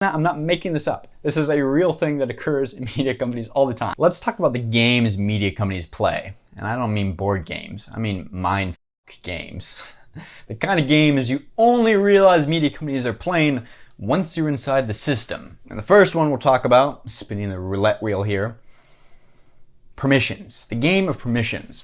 I'm not making this up. This is a real thing that occurs in media companies all the time. Let's talk about the games media companies play. And I don't mean board games. I mean mind games. The kind of games you only realize media companies are playing once you're inside the system. And the first one we'll talk about, spinning the roulette wheel here, permissions. The game of permissions.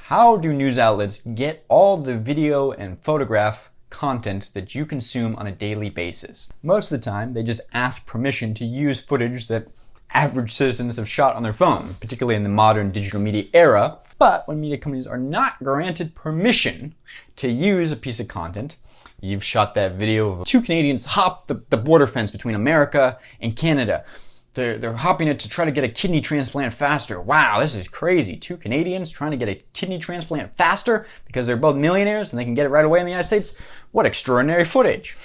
How do news outlets get all the video and photograph content that you consume on a daily basis? Most of the time, they just ask permission to use footage that average citizens have shot on their phone, particularly in the modern digital media era. But when media companies are not granted permission to use a piece of content, you've shot that video of two Canadians hop the border fence between America and Canada. They're hopping it to try to get a kidney transplant faster. Wow, this is crazy. Two Canadians trying to get a kidney transplant faster because they're both millionaires and they can get it right away in the United States. What extraordinary footage.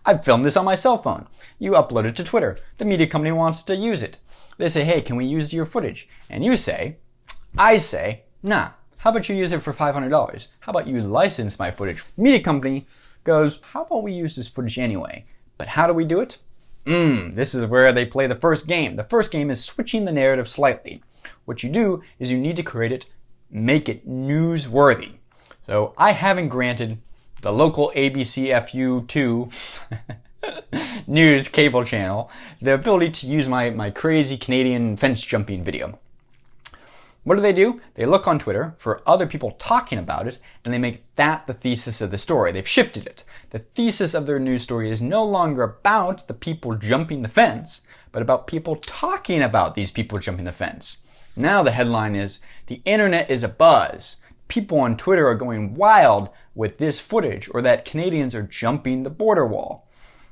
I've filmed this on my cell phone. You upload it to Twitter. The media company wants to use it. They say, hey, can we use your footage? And I say, nah. How about you use it for $500? How about you license my footage? Media company goes, how about we use this footage anyway? But how do we do it? This is where they play the first game. The first game is switching the narrative slightly. What you do is you need to create it, make it newsworthy. So I haven't granted the local ABCFU2 news cable channel the ability to use my crazy Canadian fence jumping video. What do? They look on Twitter for other people talking about it, and they make that the thesis of the story. They've shifted it. The thesis of their news story is no longer about the people jumping the fence, but about people talking about these people jumping the fence. Now the headline is, the internet is abuzz. People on Twitter are going wild with this footage, or that Canadians are jumping the border wall.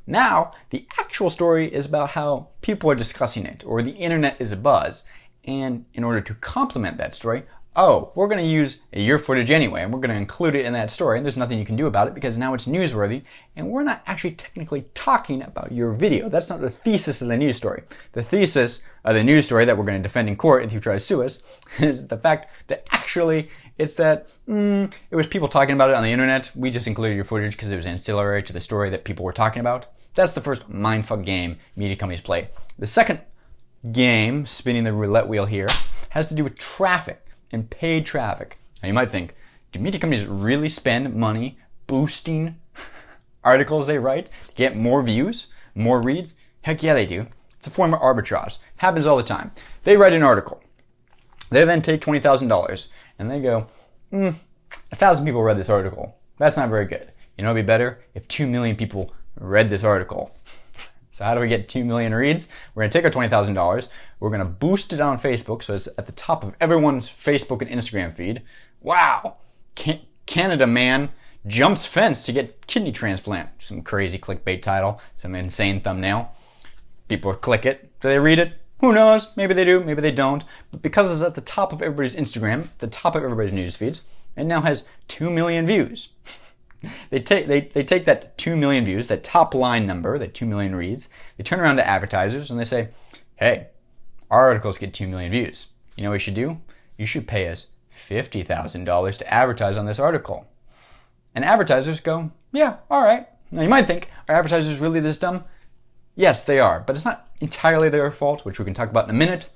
Now, the actual story is about how people are discussing it, or the internet is abuzz. And in order to complement that story, we're going to use your footage anyway, and we're going to include it in that story, and there's nothing you can do about it because now it's newsworthy, and we're not actually technically talking about your video. That's not the thesis of the news story. The thesis of the news story that we're going to defend in court if you try to sue us is the fact that actually it's that it was people talking about it on the internet. We just included your footage because it was ancillary to the story that people were talking about. That's the first mindfuck game media companies play. The second game, spinning the roulette wheel here, has to do with traffic and paid traffic. Now you might think, do media companies really spend money boosting articles they write to get more views, more reads? Heck yeah, they do. It's a form of arbitrage. It happens all the time. They write an article. They then take $20,000 and they go, 1,000 people read this article. That's not very good. You know, it'd be better if 2 million people read this article. So how do we get 2 million reads? We're going to take our $20,000. We're going to boost it on Facebook so it's at the top of everyone's Facebook and Instagram feed. Wow! Canada man jumps fence to get kidney transplant. Some crazy clickbait title. Some insane thumbnail. People click it. Do they read it? Who knows? Maybe they do. Maybe they don't. But because it's at the top of everybody's Instagram, the top of everybody's news feeds, it now has 2 million views. They take that 2 million views, that top line number, that 2 million reads, they turn around to advertisers and they say, hey, our articles get 2 million views. You know what you should do? You should pay us $50,000 to advertise on this article. And advertisers go, yeah, all right. Now you might think, are advertisers really this dumb? Yes, they are, but it's not entirely their fault, which we can talk about in a minute.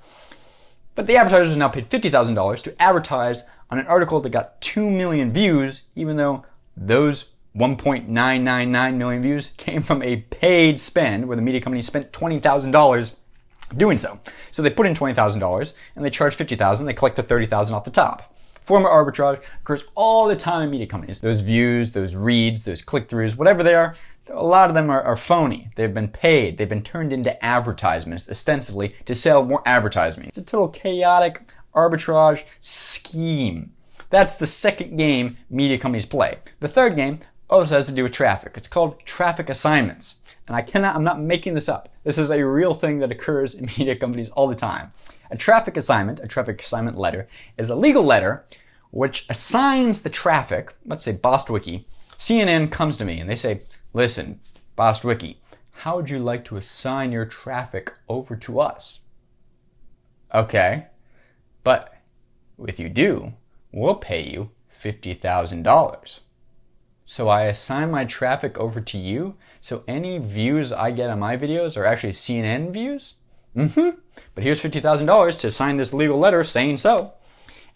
But the advertisers now paid $50,000 to advertise on an article that got 2 million views, even though those 1.999 million views came from a paid spend where the media company spent $20,000 doing so. So they put in $20,000 and they charge $50,000. They collect the $30,000 off the top. Form of arbitrage occurs all the time in media companies. Those views, those reads, those click-throughs, whatever they are, a lot of them are phony. They've been paid. They've been turned into advertisements, ostensibly, to sell more advertising. It's a total chaotic arbitrage scheme. That's the second game media companies play. The third game also has to do with traffic. It's called traffic assignments. And I'm not making this up. This is a real thing that occurs in media companies all the time. A traffic assignment letter, is a legal letter which assigns the traffic, let's say BostWiki. CNN comes to me and they say, listen, BostWiki, how would you like to assign your traffic over to us? Okay, but if you do, we'll pay you $50,000. So I assign my traffic over to you So any views I get on my videos are actually CNN views? But here's $50,000 to sign this legal letter saying so.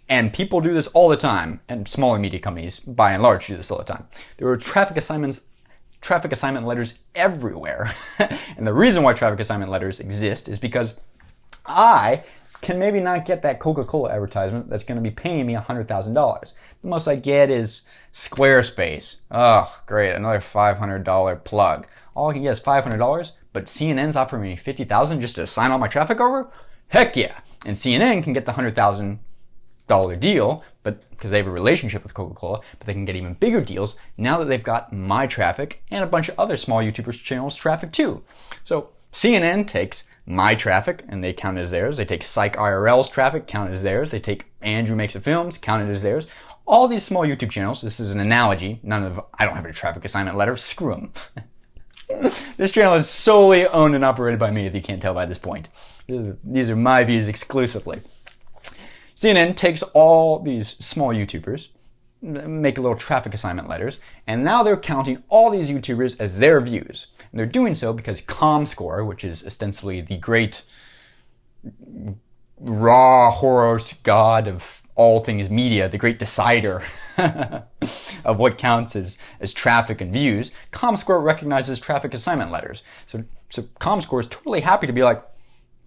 And people do this all the time, and smaller media companies, by and large, do this all the time. There are traffic assignment letters everywhere. And the reason why traffic assignment letters exist is because I can maybe not get that Coca-Cola advertisement that's going to be paying me $100,000. The most I get is Squarespace. Oh, great, another $500 plug. All I can get is $500, but CNN's offering me $50,000 just to sign all my traffic over? Heck yeah! And CNN can get the $100,000 deal, but because they have a relationship with Coca-Cola, but they can get even bigger deals now that they've got my traffic and a bunch of other small YouTubers' channels' traffic too. So CNN takes my traffic and they count it as theirs. They take Psych IRL's traffic, count it as theirs. They take Andrew Makes It Films, count it as theirs. All these small YouTube channels, this is an analogy, I don't have a traffic assignment letter, screw them. This channel is solely owned and operated by me, if you can't tell by this point. These are my views exclusively. CNN takes all these small YouTubers, make little traffic assignment letters, and now they're counting all these YouTubers as their views. And they're doing so because ComScore, which is ostensibly the great raw horse god of all things media, the great decider of what counts as traffic and views, ComScore recognizes traffic assignment letters. So ComScore is totally happy to be like,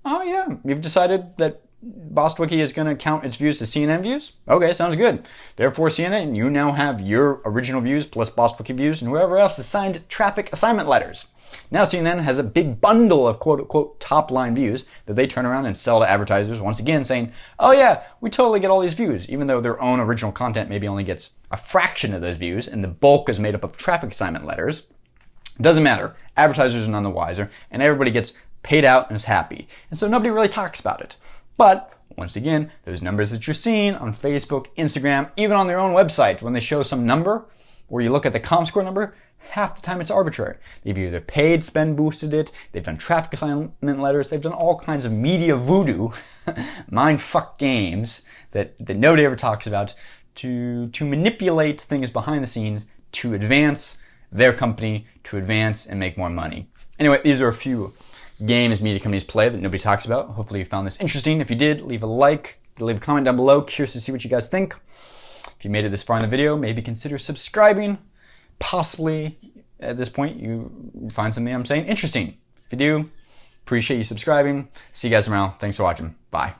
oh yeah, you've decided that BostWiki is going to count its views as CNN views? Okay, sounds good. Therefore, CNN, you now have your original views plus BostWiki views and whoever else has signed traffic assignment letters. Now CNN has a big bundle of quote-unquote top-line views that they turn around and sell to advertisers, once again saying, oh yeah, we totally get all these views, even though their own original content maybe only gets a fraction of those views and the bulk is made up of traffic assignment letters. It doesn't matter. Advertisers are none the wiser and everybody gets paid out and is happy. And so nobody really talks about it. But, once again, those numbers that you're seeing on Facebook, Instagram, even on their own website, when they show some number, where you look at the ComScore number, half the time it's arbitrary. They've either paid, spend boosted it, they've done traffic assignment letters, they've done all kinds of media voodoo, mindfuck games that nobody ever talks about to manipulate things behind the scenes to advance their company, to advance and make more money. Anyway, these are a few games media companies play that nobody talks about. Hopefully you found this interesting. If you did, leave a like, leave a comment down below. Curious to see what you guys think. If you made it this far in the video, maybe consider subscribing. Possibly at this point you find something I'm saying interesting. If you do, appreciate you subscribing. See you guys around. Thanks for watching. Bye.